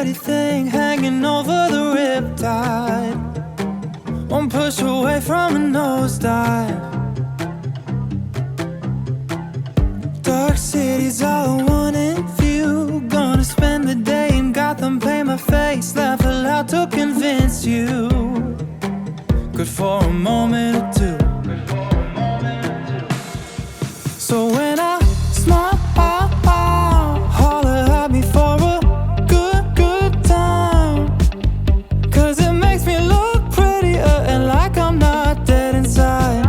pretty thing hanging over the riptide. One push away from a nosedive. Dark cities all one in view. Gonna spend the day in Gotham, paint my face, laugh aloud to convince you. Good for a moment or two. So when I smile, holler at me for a good time. 'Cause it makes me look prettier and like I'm not dead inside.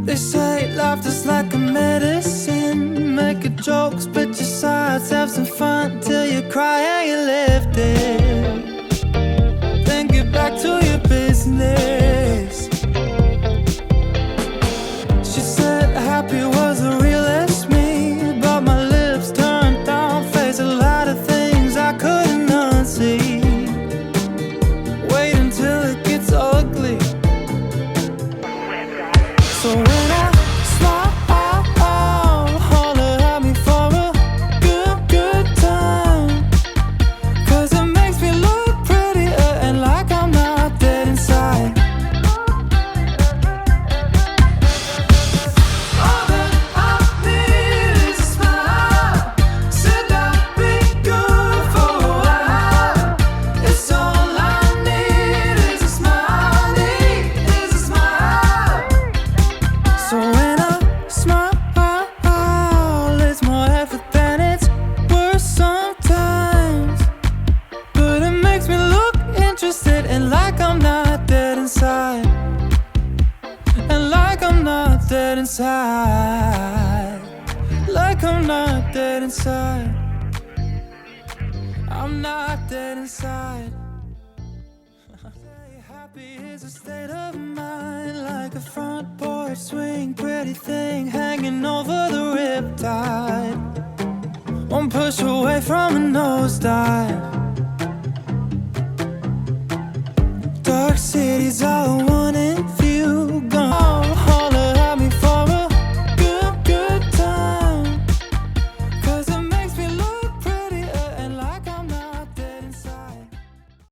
They say laughter's like a medicine. Make a joke, split your sides, have some fun till you cry and you lift it. Then get back to your business. She said happy was the realest me, but my lips turned down, face a lot of things I couldn't unsee. Wait until it gets ugly. So when I smile, holler at me for a good time. 'Cause it makes me look prettier and like I'm not dead inside. All that I need is a smile. Said I'd be good for a while. It's all I need is a smile, is a smile. So when I smile, it's more effort than it's worth sometimes. But it makes me look interested and like I'm not dead inside. And like I'm not dead inside. Like I'm not dead inside. I'm not dead inside. Happy is a state of mind, like a front porch swing, pretty thing hanging over the riptide. One push away from a nosedive. Dark cities all